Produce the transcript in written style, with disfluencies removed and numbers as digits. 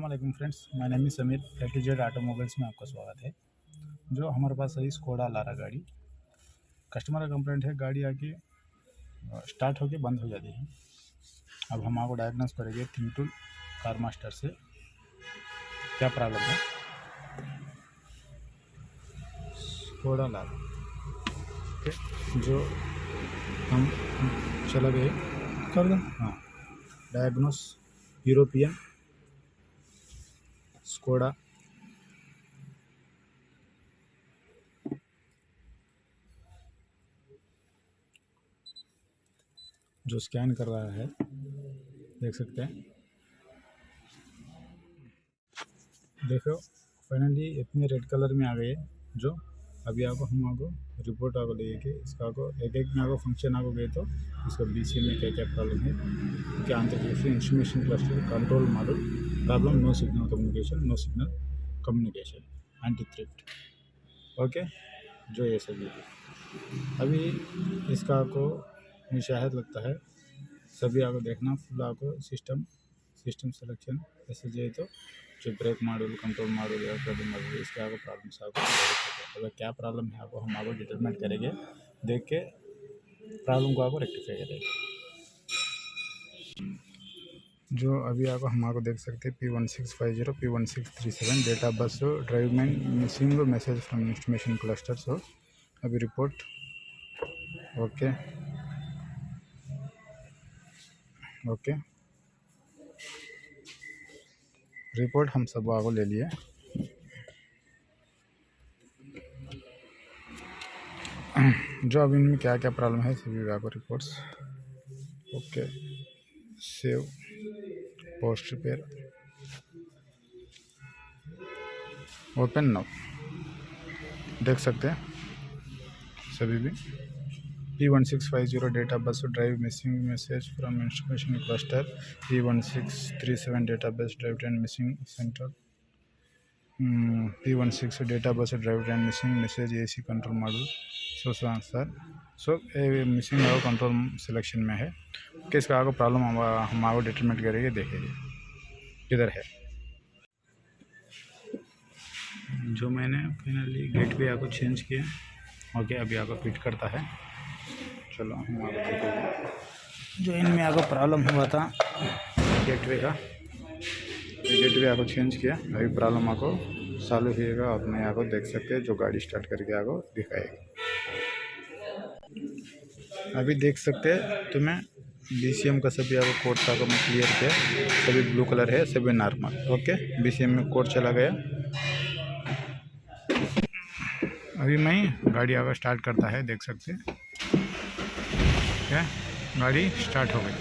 अस्सलाम वालेकुम friends, my name is Sameer. A to Z automobiles में आपका स्वागत है। जो हमारे पास है स्कोडा लारा गाड़ी, कस्टमर का कंप्लेंट है गाड़ी आके स्टार्ट होके बंद हो जाती है। अब हम आपको डायग्नोस करेंगे थिंक टूल कार मास्टर से क्या प्रॉब्लम है। स्कोडा लारा ओके, जो हम चला गए कर दो। हाँ, डायग्नोस यूरोपियन स्कोडा जो स्कैन कर रहा है, देख सकते हैं। देखो फाइनली इतने रेड कलर में आ गए। जो अभी हम आपको रिपोर्ट आपको देंगे, इसका आपको एक में आपको फंक्शन आपको गए तो इसका BCM में क्या क्या प्रॉब्लम है, क्या अंतर instrumentation cluster control model problem, no signal communication, no signal communication, anti theft. Okay, जो ये सभी अभी इसका आपको मुशाहिद लगता है, सभी आपको देखना फुल आपको सिस्टम सिलेक्शन ऐसे जाए तो जो ब्रेक मॉड्यूल, कंट्रोल मॉड्यूल या कंट्रोल मॉड्यूल, इसके आपको प्रॉब्लम्स आपको अगर क्या प्रॉब्लम है आपको हम आपको डिटरमिनेट करेंगे, देख के प्रॉब्लम को आपको रेक्टिफाई करेंगे। जो अभी हम आपको देख सकते हैं P1650 P1637 data bus drive में missing message from instrumentation cluster. So अभी रिपोर्ट ओके ओके, रिपोर्ट हम सब आपको ले लिए। जो अब इनमें क्या क्या प्रॉब्लम है सभी आपको reports okay. Save post repair open now, देख सकते हैं सभी भी P1650 data bus drive missing message from instrumentation cluster, P1637 data bus drive train missing centre, P16 data bus drive train missing message AC control module. So answer so missing आपको control selection में है। किसका आपको problem हम आपको determinate करेंगे, देखेंगे किधर है। जो मैंने फाइनली गेट पे आपको चेंज किया ओके, अभी आपको फिट करता है। चलो हम आपको देखेंगे जो इनमें आपको प्रॉब्लम हुआ था गेटवे का, गेटवे आपको चेंज किया, अभी प्रॉब्लम आपको चालू होगा और मैं आपको देख सकते हैं जो गाड़ी स्टार्ट करके आपको दिखाएगा। अभी देख सकते हैं तुम्हें BCM का सभी आपको कोड था मैं क्लियर किया, सभी ब्लू कलर है, सभी नॉर्मल ओके। BCM में कोड चला गया। अभी मैं गाड़ी आपका स्टार्ट करता है, देख सकते हैं क्या गाड़ी स्टार्ट हो गई।